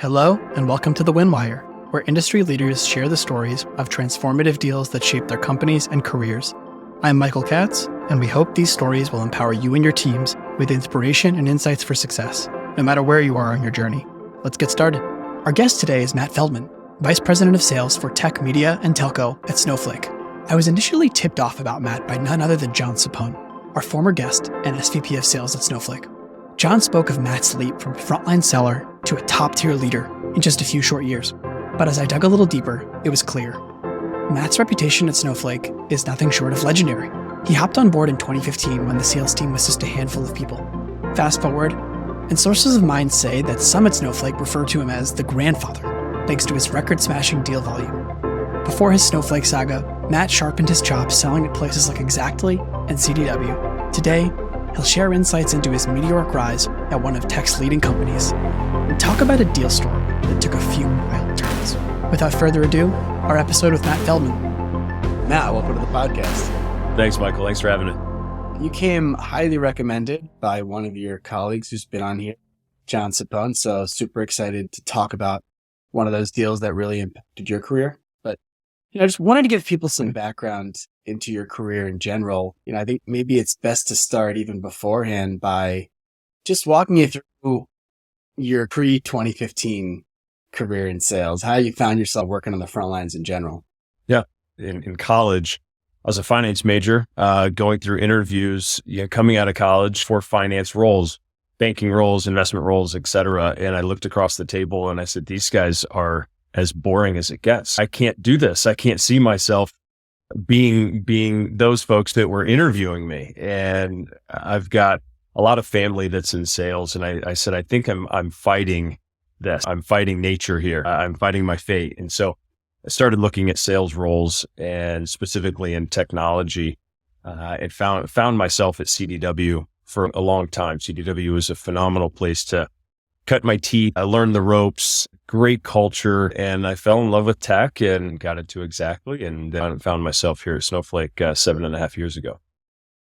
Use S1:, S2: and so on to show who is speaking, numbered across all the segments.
S1: Hello, and welcome to the Winwire, where industry leaders share the stories of transformative deals that shape their companies and careers. I'm Michael Katz, and we hope these stories will empower you and your teams with inspiration and insights for success, no matter where you are on your journey. Let's get started. Our guest today is Matt Feldman, Vice President of Sales for Tech, Media, and Telco at Snowflake. I was initially tipped off about Matt by none other than John Sapone, our former guest and SVP of Sales at Snowflake. John spoke of Matt's leap from frontline seller to a top-tier leader in just a few short years. But as I dug a little deeper, it was clear. Matt's reputation at Snowflake is nothing short of legendary. He hopped on board in 2015 when the sales team was just a handful of people. Fast forward, and sources of mine say that some at Snowflake refer to him as the grandfather, thanks to his record-smashing deal volume. Before his Snowflake saga, Matt sharpened his chops selling at places like Exactly and CDW. Today, he'll share insights into his meteoric rise at one of tech's leading companies and talk about a deal story that took a few wild turns. Without further ado, our episode with Matt Feldman.
S2: Matt, welcome to the podcast.
S3: Thanks, Michael. Thanks for having me.
S2: You came highly recommended by one of your colleagues who's been on here, John Sapone. So super excited to talk about one of those deals that really impacted your career. But I just wanted to give people some background into your career in general. I think maybe it's best to start even beforehand by just walking you through your pre-2015 career in sales, how you found yourself working on the front lines in general.
S3: Yeah. In college, I was a finance major, going through interviews, coming out of college for finance roles, banking roles, investment roles, et cetera. And I looked across the table and I said, these guys are as boring as it gets. I can't do this. I can't see myself being those folks that were interviewing me. And I've got a lot of family that's in sales. And I said, I think I'm fighting this. I'm fighting nature here. I'm fighting my fate. And so I started looking at sales roles and specifically in technology, and found myself at CDW for a long time. CDW was a phenomenal place to cut my teeth. I learned the ropes, great culture, and I fell in love with tech and got into Exactly, and then found myself here at Snowflake 7.5 years ago.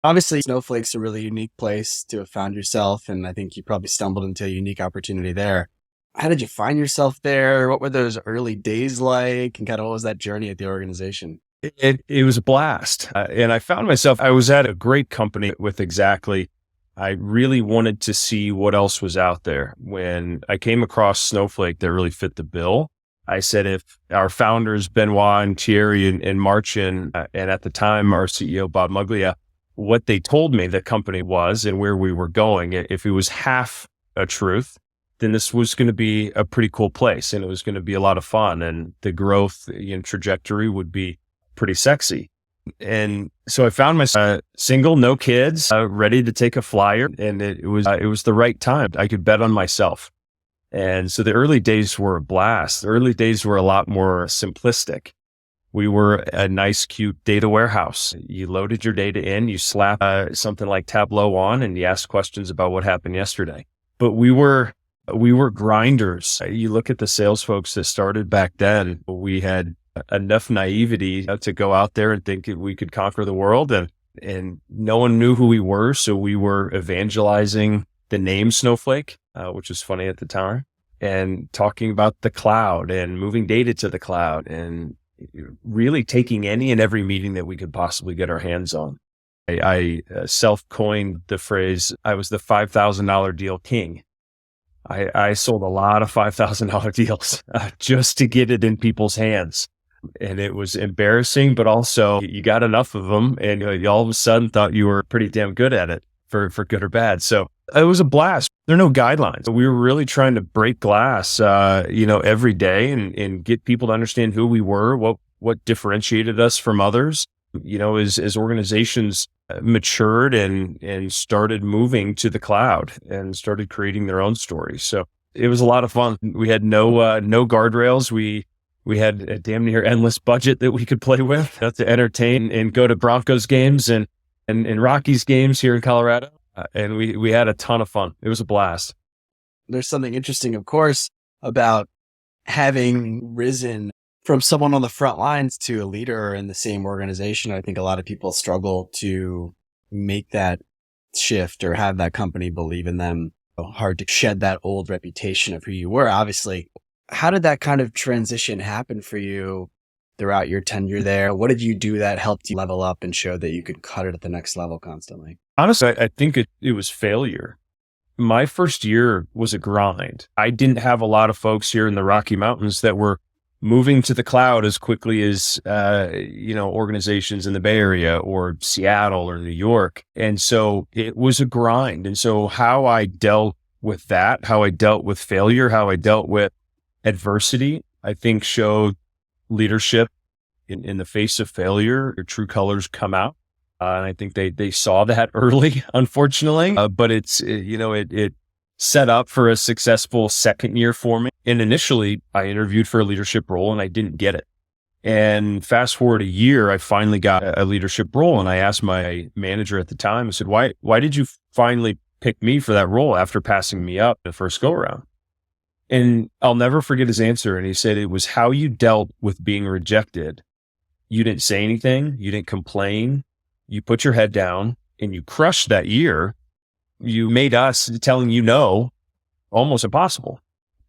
S2: Obviously, Snowflake's a really unique place to have found yourself, and I think you probably stumbled into a unique opportunity there. How did you find yourself there? What were those early days like, and kind of what was that journey at the organization?
S3: It was a blast, and I found myself, I was at a great company with Exactly. I really wanted to see what else was out there. When I came across Snowflake that really fit the bill, I said, if our founders, Benoit and Thierry and Marcin, and at the time, our CEO, Bob Muglia, what they told me the company was and where we were going, if it was half a truth, then this was going to be a pretty cool place and it was going to be a lot of fun and the growth trajectory would be pretty sexy. And so I found myself single, no kids, ready to take a flyer. And it was the right time. I could bet on myself. And so the early days were a blast. The early days were a lot more simplistic. We were a nice, cute data warehouse. You loaded your data in, you slap something like Tableau on, and you asked questions about what happened yesterday. But we were grinders. You look at the sales folks that started back then, we had enough naivety to go out there and think we could conquer the world, and no one knew who we were. So we were evangelizing the name Snowflake, which was funny at the time, and talking about the cloud and moving data to the cloud and really taking any and every meeting that we could possibly get our hands on. I self-coined the phrase, I was the $5,000 deal king. I sold a lot of $5,000 deals just to get it in people's hands. And it was embarrassing, but also you got enough of them and you all of a sudden thought you were pretty damn good at it for good or bad. So it was a blast. There are no guidelines. We were really trying to break glass, every day and get people to understand who we were, what differentiated us from others. As organizations matured and started moving to the cloud and started creating their own stories. So it was a lot of fun. We had no guardrails. We had a damn near endless budget that we could play with to entertain and go to Broncos games and Rockies games here in Colorado. And we had a ton of fun. It was a blast.
S2: There's something interesting, of course, about having risen from someone on the front lines to a leader in the same organization. I think a lot of people struggle to make that shift or have that company believe in them. Hard to shed that old reputation of who you were. Obviously, how did that kind of transition happen for you throughout your tenure there? What did you do that helped you level up and showed that you could cut it at the next level constantly?
S3: Honestly, I think it was failure. My first year was a grind. I didn't have a lot of folks here in the Rocky Mountains that were moving to the cloud as quickly as, organizations in the Bay Area or Seattle or New York. And so it was a grind. And so how I dealt with that, how I dealt with failure, how I dealt with adversity, I think showed leadership in the face of failure. Your true colors come out. And I think they saw that early, unfortunately, but it set up for a successful second year for me. And initially I interviewed for a leadership role and I didn't get it. And fast forward a year, I finally got a leadership role. And I asked my manager at the time, I said, why did you finally pick me for that role after passing me up the first go around? And I'll never forget his answer. And he said, it was how you dealt with being rejected. You didn't say anything. You didn't complain. You put your head down and you crushed that year. You made us telling you no almost impossible.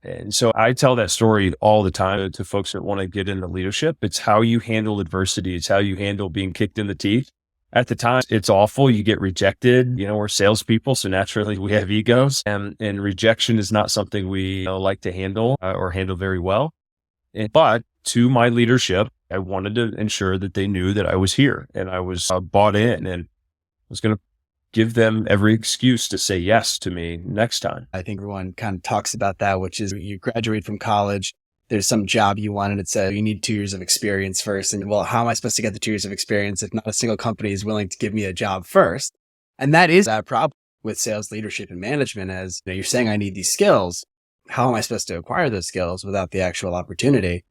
S3: And so I tell that story all the time to folks that want to get into leadership. It's how you handle adversity. It's how you handle being kicked in the teeth. At the time, it's awful. You get rejected. We're salespeople, so naturally we have egos, and rejection is not something we like to handle or handle very well. But to my leadership, I wanted to ensure that they knew that I was here and I was bought in and was going to give them every excuse to say yes to me next time.
S2: I think everyone kind of talks about that, which is you graduate from college, there's some job you want and it says you need 2 years of experience first. And well, how am I supposed to get the 2 years of experience if not a single company is willing to give me a job first? And that is a problem with sales leadership and management as you're saying, I need these skills. How am I supposed to acquire those skills without the actual opportunity?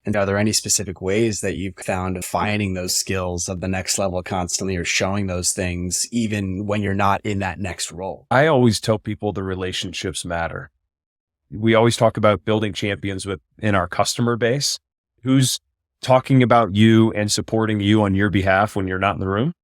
S2: And are there any specific ways that you've found finding those skills of the next level constantly or showing those things even when you're not in that next role?
S3: I always tell people the relationships matter. We always talk about building champions within our customer base. Who's talking about you and supporting you on your behalf when you're not in the room?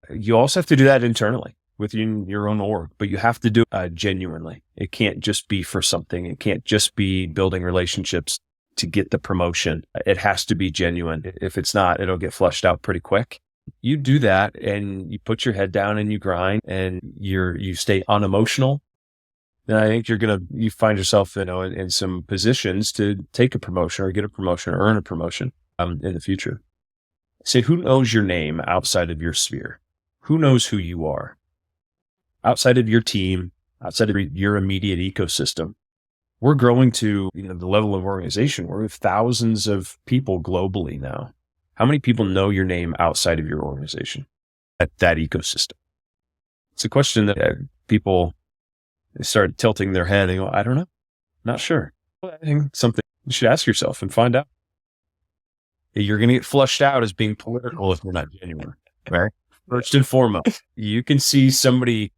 S3: You also have to do that internally within your own org, but you have to do it genuinely. It can't just be for something. It can't just be building relationships to get the promotion. It has to be genuine. If it's not, it'll get flushed out pretty quick. You do that and you put your head down and you grind and you stay unemotional. Then I think you find yourself, in some positions to take a promotion or get a promotion or earn a promotion in the future. Say, who knows your name outside of your sphere? Who knows who you are? Outside of your team, outside of your immediate ecosystem. We're growing to the level of organization where we have thousands of people globally now. How many people know your name outside of your organization at that ecosystem? It's a question that people start tilting their head and go, I don't know, not sure. I think something you should ask yourself and find out. You're going to get flushed out as being political if you're not genuine, right? First and foremost, you can see somebody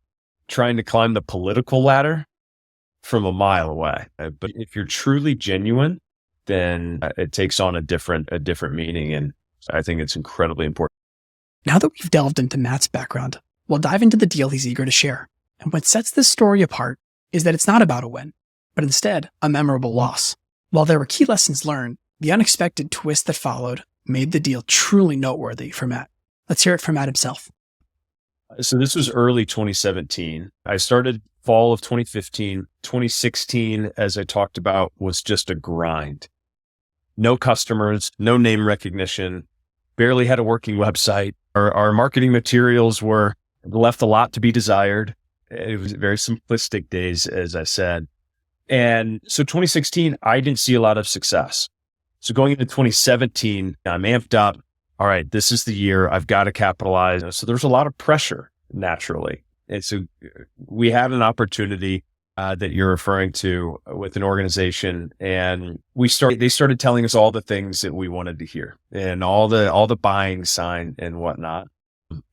S3: trying to climb the political ladder from a mile away. But if you're truly genuine, then it takes on a different meaning. And I think it's incredibly important.
S1: Now that we've delved into Matt's background, we'll dive into the deal he's eager to share. And what sets this story apart is that it's not about a win, but instead a memorable loss. While there were key lessons learned, the unexpected twist that followed made the deal truly noteworthy for Matt. Let's hear it from Matt himself.
S3: So this was early 2017. I started fall of 2015. 2016, as I talked about, was just a grind. No customers, no name recognition, barely had a working website. Our marketing materials left a lot to be desired. It was very simplistic days, as I said. And so 2016, I didn't see a lot of success. So going into 2017, I'm amped up. All right, this is the year. I've got to capitalize. So there's a lot of pressure naturally. And so we had an opportunity that you're referring to with an organization, and they started telling us all the things that we wanted to hear and all the buying sign and whatnot.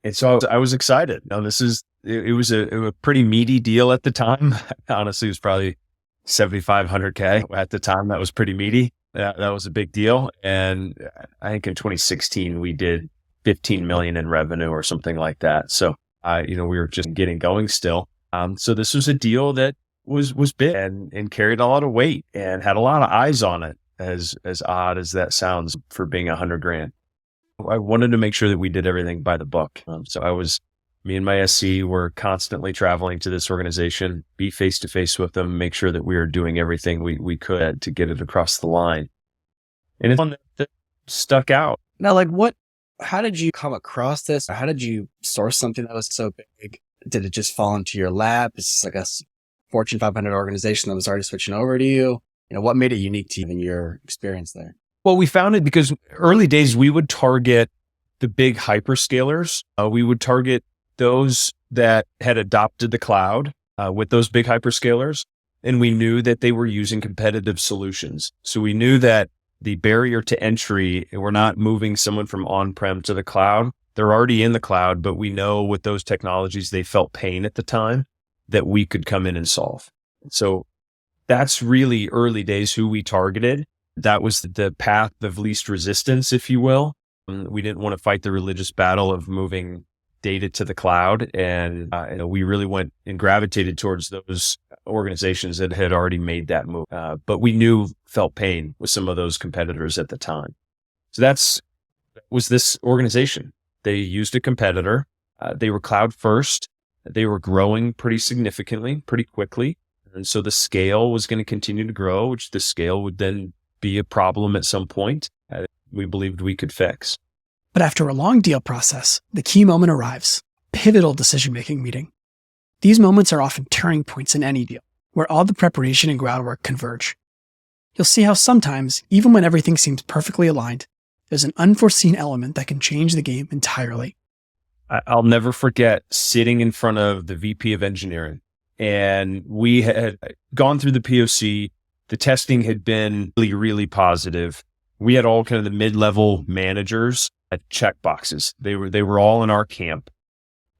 S3: And so I was excited. Now it was a pretty meaty deal at the time. Honestly, it was probably $7,500K at the time. That was pretty meaty. That was a big deal. And I think in 2016, we did 15 million in revenue or something like that. So, we were just getting going still. So this was a deal that was big and carried a lot of weight and had a lot of eyes on it, as odd as that sounds for being $100,000. I wanted to make sure that we did everything by the book. Me and my SC were constantly traveling to this organization, be face to face with them, make sure that we were doing everything we could to get it across the line. And it's one that stuck out.
S2: Now, how did you come across this? How did you source something that was so big? Did it just fall into your lap? Is this like a Fortune 500 organization that was already switching over to you? What made it unique to you in your experience there?
S3: Well, we found it because early days, we would target the big hyperscalers. We would target those that had adopted the cloud with those big hyperscalers. And we knew that they were using competitive solutions. So we knew that the barrier to entry, we're not moving someone from on-prem to the cloud. They're already in the cloud, but we know with those technologies, they felt pain at the time that we could come in and solve. So that's really early days who we targeted. That was the path of least resistance, if you will. We didn't want to fight the religious battle of moving data to the cloud. And we really went and gravitated towards those organizations that had already made that move. But we felt pain with some of those competitors at the time. So that was this organization. They used a competitor. They were cloud first. They were growing pretty significantly, pretty quickly. And so the scale was going to continue to grow, which the scale would then be a problem at some point. We believed we could fix.
S1: But after a long deal process, the key moment arrives, pivotal decision-making meeting. These moments are often turning points in any deal, where all the preparation and groundwork converge. You'll see how sometimes, even when everything seems perfectly aligned, there's an unforeseen element that can change the game entirely.
S3: I'll never forget sitting in front of the VP of engineering, and we had gone through the POC. The testing had been really, really positive. We had all kind of the mid-level managers at checkboxes. They were all in our camp.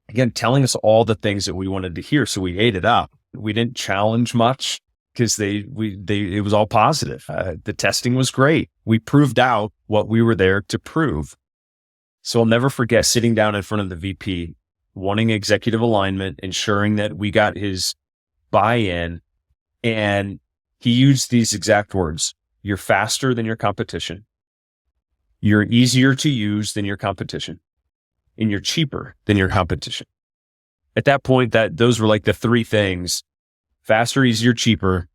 S3: Again, telling us all the things that we wanted to hear. So we ate it up. We didn't challenge much because it was all positive. The testing was great. We proved out what we were there to prove. So I'll never forget sitting down in front of the VP, wanting executive alignment, ensuring that we got his buy-in. And he used these exact words: you're faster than your competition. You're easier to use than your competition. And you're cheaper than your competition. At that point, those were like the three things: faster, easier, cheaper.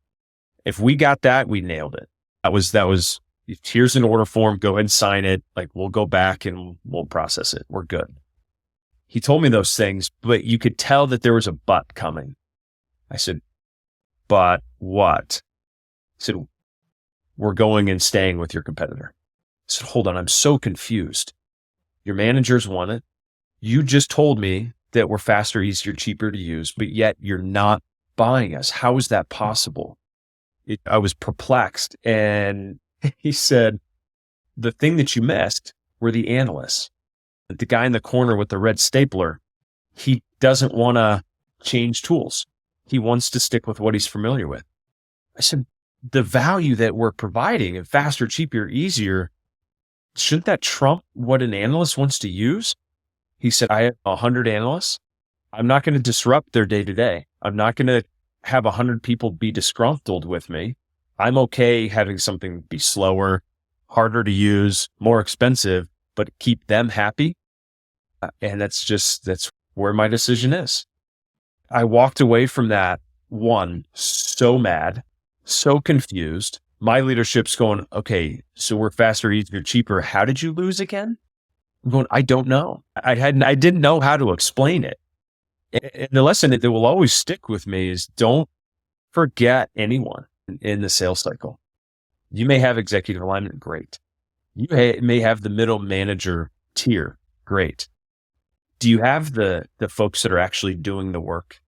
S3: If we got that, we nailed it. That was, here's an order form, go ahead and sign it. We'll go back and we'll process it. We're good. He told me those things, but you could tell that there was a but coming. I said, but what? He said, we're going and staying with your competitor. I said, hold on, I'm so confused. Your managers want it. You just told me that we're faster, easier, cheaper to use, but yet you're not buying us. How is that possible? I was perplexed. And he said, the thing that you missed were the analysts. The guy in the corner with the red stapler, he doesn't want to change tools. He wants to stick with what he's familiar with. I said, the value that we're providing of faster, cheaper, easier, shouldn't that trump what an analyst wants to use? He said, I have 100 analysts. I'm not going to disrupt their day-to-day. I'm not going to have 100 people be disgruntled with me. I'm okay having something be slower, harder to use, more expensive, but keep them happy. And that's where my decision is. I walked away from that, so mad, so confused. My leadership's going, okay, so we're faster, easier, cheaper. How did you lose again? I'm going, I don't know. I didn't know how to explain it. And the lesson that will always stick with me is don't forget anyone in the sales cycle. You may have executive alignment, great. You may have the middle manager tier, great. Do you have the folks that are actually doing the work,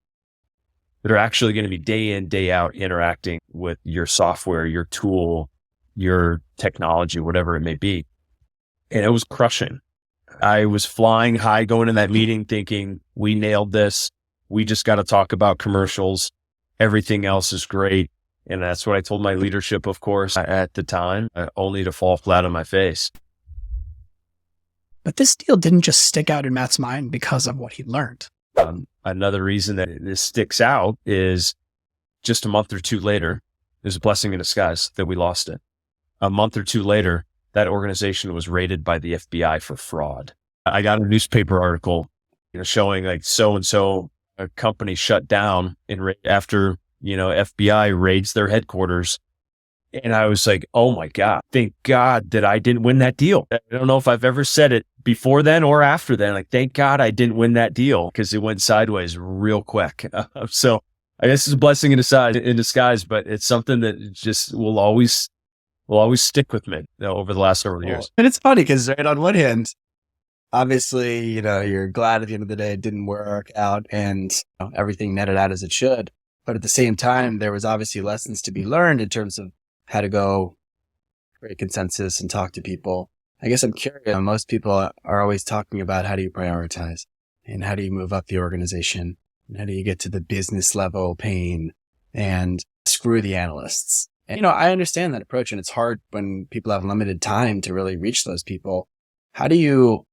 S3: that are actually going to be day in, day out interacting with your software, your tool, your technology, whatever it may be? And it was crushing. I was flying high going in that meeting thinking, we nailed this. We just got to talk about commercials. Everything else is great. And that's what I told my leadership, of course, at the time, only to fall flat on my face.
S1: But this deal didn't just stick out in Matt's mind because of what he learned.
S3: Another reason that this sticks out is just a month or two later, it was a blessing in disguise that we lost it. A month or two later, that organization was raided by the FBI for fraud. I got a newspaper article, showing like so-and-so a company shut down after, FBI raids their headquarters. And I was like, oh my God, thank God that I didn't win that deal. I don't know if I've ever said it before then or after then. Like, thank God I didn't win that deal because it went sideways real quick. So I guess it's a blessing in disguise, but it's something that just will always stick with me over the last several years.
S2: And it's funny because right on one hand, obviously, you're glad at the end of the day it didn't work out and everything netted out as it should. But at the same time, there was obviously lessons to be learned in terms of how to go create consensus and talk to people. I guess I'm curious. Most people are always talking about how do you prioritize and how do you move up the organization and how do you get to the business level pain and screw the analysts. And, I understand that approach and it's hard when people have limited time to really reach those people. How do you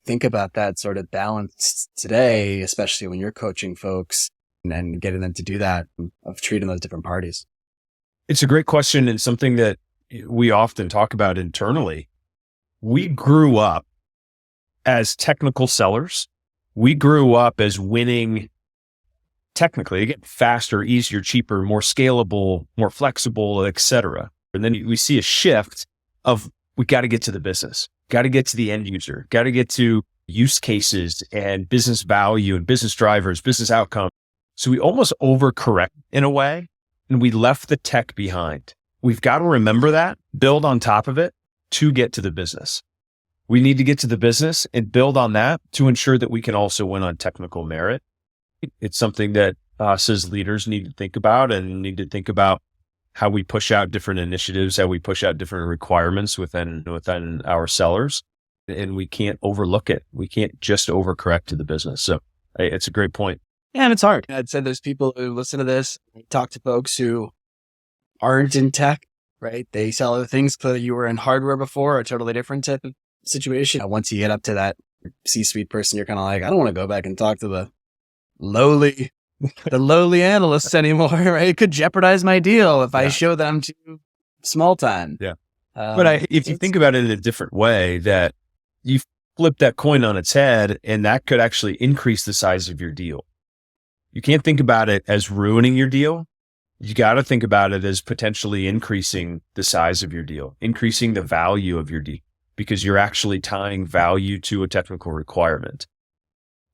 S2: think about that sort of balance today, especially when you're coaching folks and getting them to do that of treating those different parties?
S3: It's a great question and something that we often talk about internally. We grew up as technical sellers. We grew up as winning technically, again, faster, easier, cheaper, more scalable, more flexible, et cetera. And then we see a shift of we got to get to the business, got to get to the end user, got to get to use cases and business value and business drivers, business outcome. So we almost overcorrect in a way. And we left the tech behind. We've got to remember that, build on top of it to get to the business. We need to get to the business and build on that to ensure that we can also win on technical merit. It's something that us as leaders need to think about and need to think about how we push out different initiatives, how we push out different requirements within our sellers. And we can't overlook it. We can't just overcorrect to the business. So it's a great point.
S2: Yeah, and it's hard. I'd say there's people who listen to this, talk to folks who aren't in tech, right? They sell other things. Clearly you were in hardware before, a totally different type of situation. Once you get up to that C-suite person, you're kind of like, I don't want to go back and talk to the lowly analysts anymore, right? It could jeopardize my deal if I show them to small time.
S3: Yeah. But if you think about it in a different way, that you flip that coin on its head and that could actually increase the size of your deal. You can't think about it as ruining your deal. You got to think about it as potentially increasing the size of your deal, increasing the value of your deal, because you're actually tying value to a technical requirement.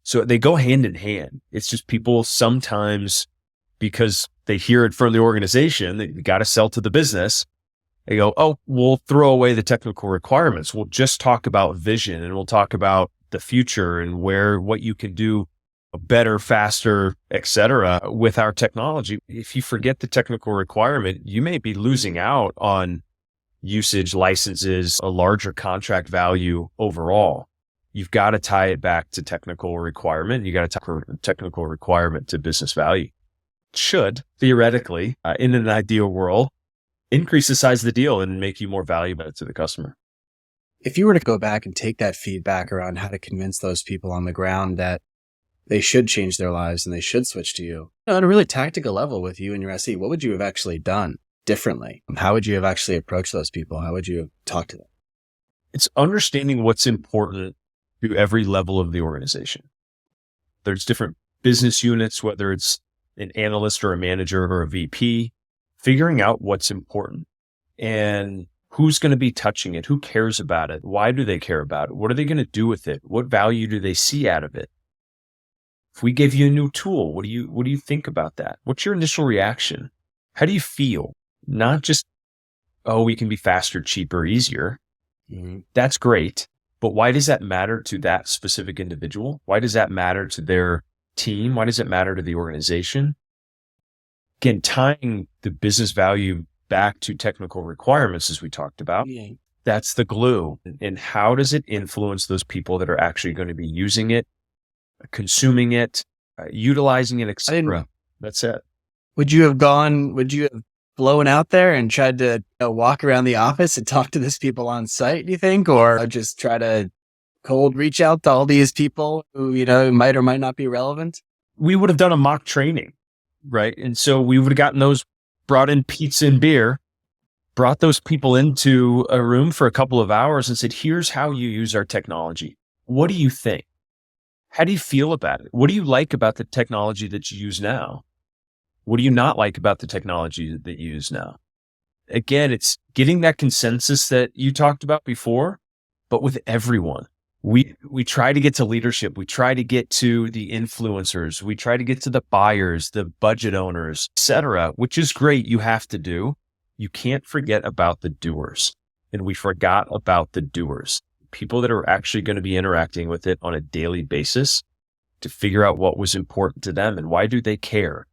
S3: So they go hand in hand. It's just people sometimes, because they hear it from the organization, that you got to sell to the business. They go, oh, we'll throw away the technical requirements. We'll just talk about vision and we'll talk about the future and what you can do better, faster, et cetera, with our technology. If you forget the technical requirement, you may be losing out on usage, licenses, a larger contract value overall. You've got to tie it back to technical requirement. You got to tie technical requirement to business value. It should, theoretically, in an ideal world, increase the size of the deal and make you more valuable to the customer.
S2: If you were to go back and take that feedback around how to convince those people on the ground that they should change their lives and they should switch to you, on a really tactical level with you and your SE, what would you have actually done differently? How would you have actually approached those people? How would you have talked to them?
S3: It's understanding what's important to every level of the organization. There's different business units, whether it's an analyst or a manager or a VP, figuring out what's important and who's going to be touching it, who cares about it, why do they care about it, what are they going to do with it, what value do they see out of it. If we give you a new tool, what do you think about that? What's your initial reaction? How do you feel? Not just, oh, we can be faster, cheaper, easier. Mm-hmm. That's great. But why does that matter to that specific individual? Why does that matter to their team? Why does it matter to the organization? Again, tying the business value back to technical requirements, as we talked about, that's the glue. And how does it influence those people that are actually going to be using it, consuming it, utilizing it, etc.? That's it.
S2: Would you have blown out there and tried to walk around the office and talk to these people on site, do you think? Or just try to cold reach out to all these people who, might or might not be relevant?
S3: We would have done a mock training. right? And so we would have gotten those, brought in pizza and beer, brought those people into a room for a couple of hours and said, here's how you use our technology. What do you think? How do you feel about it? What do you like about the technology that you use now? What do you not like about the technology that you use now? Again, it's getting that consensus that you talked about before, but with everyone. We try to get to leadership. We try to get to the influencers. We try to get to the buyers, the budget owners, et cetera, which is great. You have to do. You can't forget about the doers. And we forgot about the doers, people that are actually going to be interacting with it on a daily basis to figure out what was important to them and why do they care.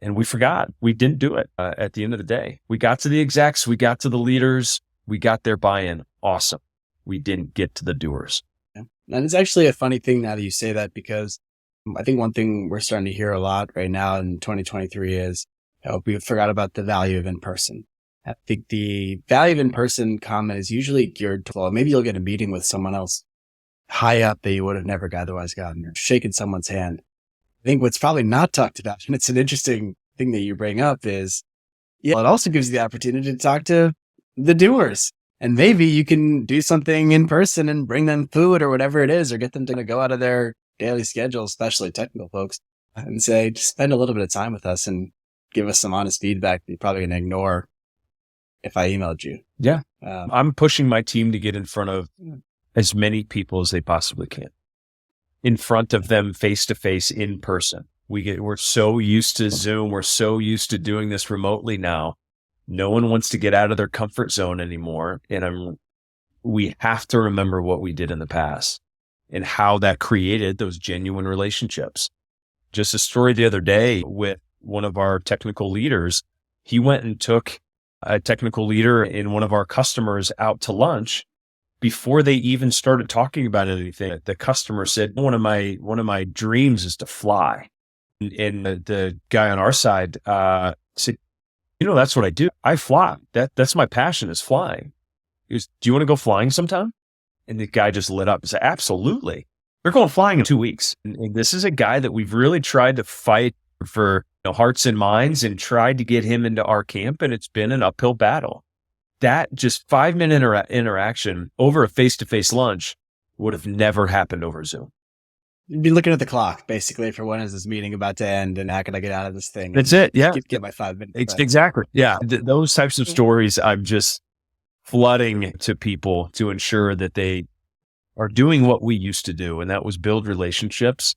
S3: And we forgot. We didn't do it at the end of the day. We got to the execs. We got to the leaders. We got their buy-in. Awesome. We didn't get to the doers.
S2: Yeah. And it's actually a funny thing now that you say that, because I think one thing we're starting to hear a lot right now in 2023 is we forgot about the value of in-person. I think the value of in-person comment is usually geared to, well, maybe you'll get a meeting with someone else high up that you would have never otherwise gotten, or shaking someone's hand. I think what's probably not talked about, and it's an interesting thing that you bring up, is it also gives you the opportunity to talk to the doers. And maybe you can do something in person and bring them food or whatever it is, or get them to go out of their daily schedule, especially technical folks, and say, just spend a little bit of time with us and give us some honest feedback that you're probably going to ignore if I emailed you.
S3: Yeah. I'm pushing my team to get in front of as many people as they possibly can, in front of them face to face in person. We're so used to Zoom. We're so used to doing this remotely now. No one wants to get out of their comfort zone anymore. And we have to remember what we did in the past and how that created those genuine relationships. Just a story the other day with one of our technical leaders. He went and took a technical leader in one of our customers out to lunch before they even started talking about anything. The customer said, one of my dreams is to fly. And the guy on our side said, that's what I do. I fly. That's my passion, is flying. He goes, do you want to go flying sometime? And the guy just lit up and said, absolutely. We're going flying in 2 weeks. And this is a guy that we've really tried to fight for hearts and minds and tried to get him into our camp. And it's been an uphill battle. That just 5-minute interaction over a face-to-face lunch would have never happened over Zoom.
S2: You'd be looking at the clock, basically, for when is this meeting about to end and how can I get out of this thing?
S3: That's it. Yeah.
S2: Get my 5 minutes.
S3: Exactly. Yeah. Those types of stories, I'm just flooding to people to ensure that they are doing what we used to do. And that was build relationships.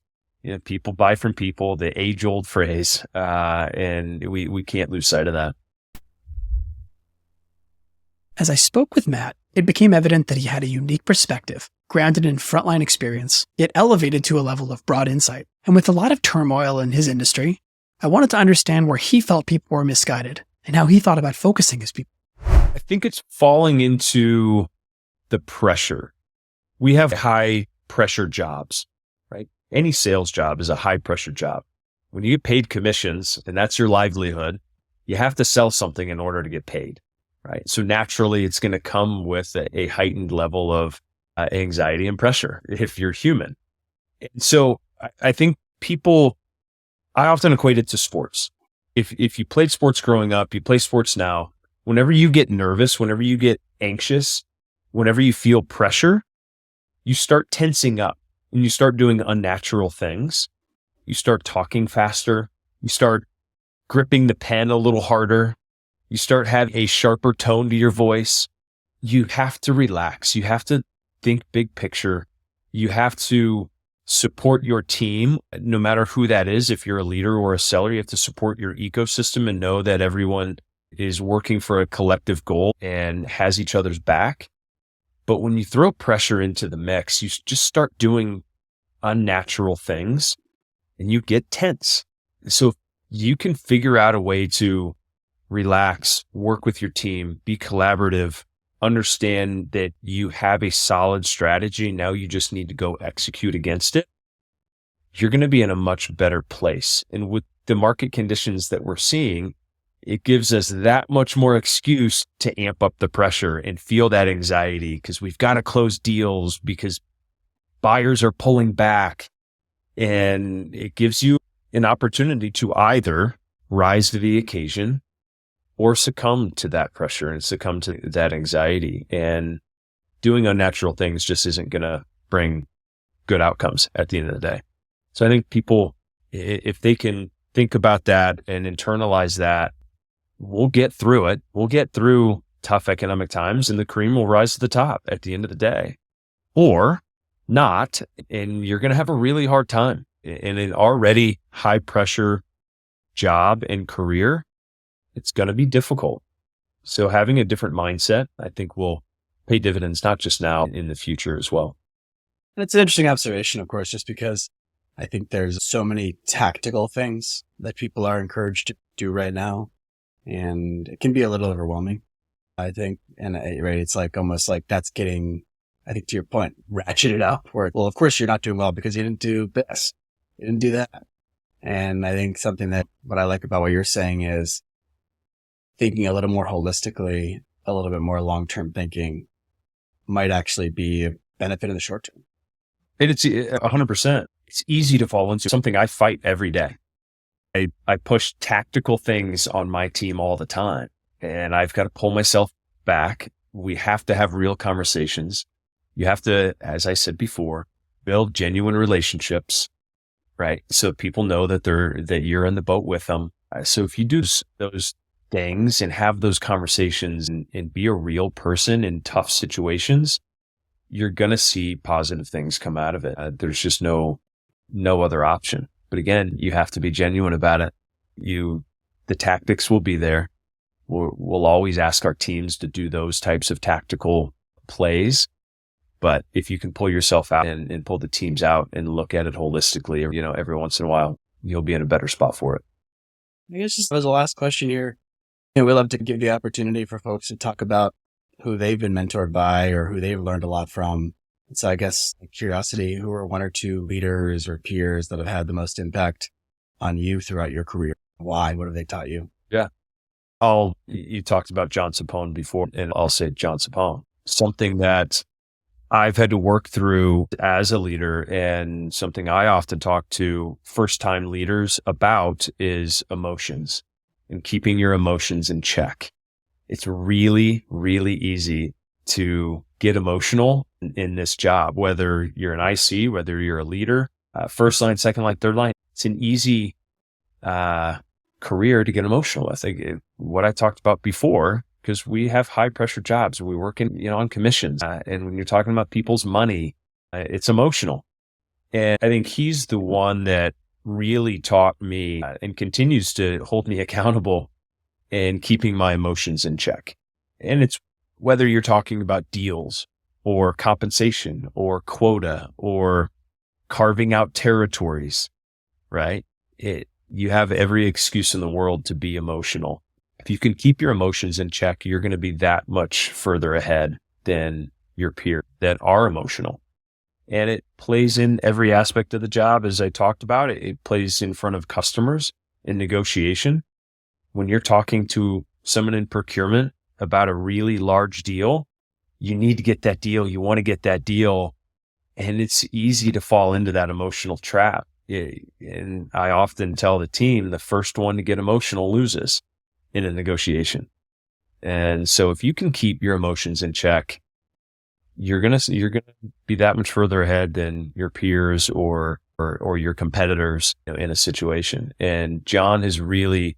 S3: People buy from people, the age old phrase. And we can't lose sight of that.
S1: As I spoke with Matt, it became evident that he had a unique perspective, grounded in frontline experience, yet elevated to a level of broad insight. And with a lot of turmoil in his industry, I wanted to understand where he felt people were misguided and how he thought about focusing his people.
S3: I think it's falling into the pressure. We have high pressure jobs, right? Any sales job is a high pressure job. When you get paid commissions and that's your livelihood, you have to sell something in order to get paid. Right. So naturally, it's going to come with a heightened level of anxiety and pressure if you're human. So I think I often equate it to sports. If you played sports growing up, you play sports now, whenever you get nervous, whenever you get anxious, whenever you feel pressure, you start tensing up and you start doing unnatural things. You start talking faster. You start gripping the pen a little harder. You start having a sharper tone to your voice. You have to relax. You have to think big picture. You have to support your team, no matter who that is. If you're a leader or a seller, you have to support your ecosystem and know that everyone is working for a collective goal and has each other's back. But when you throw pressure into the mix, you just start doing unnatural things and you get tense. So if you can figure out a way to relax, work with your team, be collaborative, understand that you have a solid strategy. Now you just need to go execute against it. You're going to be in a much better place. And with the market conditions that we're seeing, it gives us that much more excuse to amp up the pressure and feel that anxiety because we've got to close deals because buyers are pulling back. And it gives you an opportunity to either rise to the occasion or succumb to that pressure and succumb to that anxiety. And doing unnatural things just isn't going to bring good outcomes at the end of the day. So I think people, if they can think about that and internalize that, we'll get through it. We'll get through tough economic times and the cream will rise to the top at the end of the day. Or not, and you're going to have a really hard time in an already high pressure job and career. It's going to be difficult. So having a different mindset, I think, will pay dividends, not just now, in the future as well.
S2: And it's an interesting observation, of course, just because I think there's so many tactical things that people are encouraged to do right now. And it can be a little overwhelming, I think. And right, it's like almost like that's getting, I think, to your point, ratcheted up where, well, of course you're not doing well because you didn't do this. You didn't do that. And I think something that what I like about what you're saying is thinking a little more holistically, a little bit more long-term thinking might actually be a benefit in the short term.
S3: And it's 100%. It's easy to fall into something I fight every day. I push tactical things on my team all the time, and I've got to pull myself back. We have to have real conversations. You have to, as I said before, build genuine relationships, right? So people know that you're in the boat with them. So if you do those things and have those conversations and be a real person in tough situations, you're going to see positive things come out of it. There's just no other option. But again, you have to be genuine about it. The tactics will be there. We'll always ask our teams to do those types of tactical plays. But if you can pull yourself out and pull the teams out and look at it holistically, every once in a while, you'll be in a better spot for it.
S2: I guess just as a last question here, we love to give the opportunity for folks to talk about who they've been mentored by or who they've learned a lot from. So I guess curiosity, who are one or two leaders or peers that have had the most impact on you throughout your career? Why? What have they taught you?
S3: Yeah. You talked about John Sapone before, and I'll say John Sapone. Something that I've had to work through as a leader and something I often talk to first-time leaders about is emotions and keeping your emotions in check. It's really, really easy to get emotional in this job, whether you're an IC, whether you're a leader, first line, second line, third line. It's an easy career to get emotional with. What I talked about before, because we have high pressure jobs. We work on commissions. And when you're talking about people's money, it's emotional. And I think he's the one that really taught me and continues to hold me accountable in keeping my emotions in check. And it's whether you're talking about deals or compensation or quota or carving out territories, right? You have every excuse in the world to be emotional. If you can keep your emotions in check, you're going to be that much further ahead than your peers that are emotional. And it plays in every aspect of the job. As I talked about, it plays in front of customers in negotiation. When you're talking to someone in procurement about a really large deal, you need to get that deal. You want to get that deal. And it's easy to fall into that emotional trap. And I often tell the team, the first one to get emotional loses in a negotiation. And so if you can keep your emotions in check, you're going to be that much further ahead than your peers or your competitors in a situation. And John has really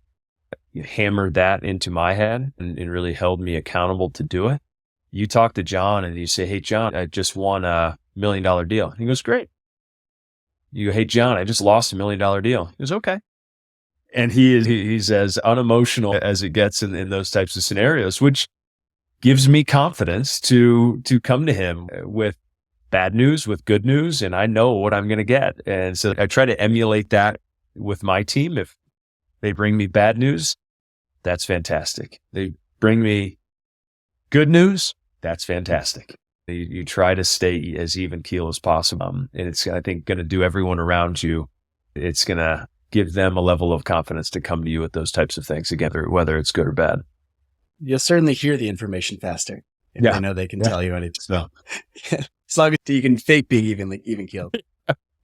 S3: hammered that into my head and really held me accountable to do it. You talk to John and you say, "Hey, John, I just won $1 million deal." He goes, "Great." You go, "Hey, John, I just lost $1 million deal." He goes, "Okay." And he's as unemotional as it gets in those types of scenarios, which gives me confidence to come to him with bad news, with good news, and I know what I'm going to get. And so I try to emulate that with my team. If they bring me bad news, that's fantastic. They bring me good news, that's fantastic. You try to stay as even keel as possible. And it's, I think, going to do everyone around you. It's going to give them a level of confidence to come to you with those types of things again, whether it's good or bad.
S2: You'll certainly hear the information faster if they know they can tell you anything. So as long as you can fake being even keeled.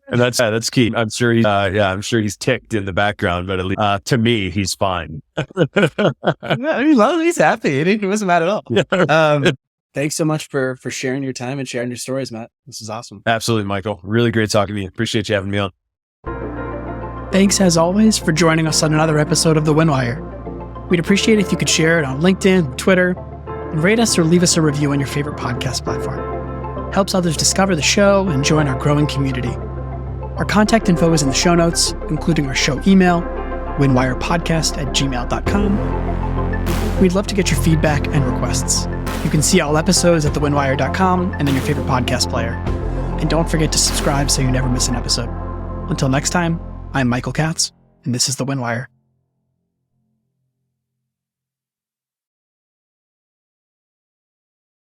S3: And that's key. I'm sure I'm sure he's ticked in the background, but at least to me, he's fine.
S2: He's happy. It wasn't mad at all. Thanks so much for sharing your time and sharing your stories, Matt. This is awesome.
S3: Absolutely, Michael. Really great talking to you. Appreciate you having me on.
S1: Thanks, as always, for joining us on another episode of The Winwire. We'd appreciate it if you could share it on LinkedIn, Twitter, and rate us or leave us a review on your favorite podcast platform. Helps others discover the show and join our growing community. Our contact info is in the show notes, including our show email, winwirepodcast@gmail.com. We'd love to get your feedback and requests. You can see all episodes at thewinwire.com and in your favorite podcast player. And don't forget to subscribe so you never miss an episode. Until next time, I'm Michael Katz, and this is The Winwire.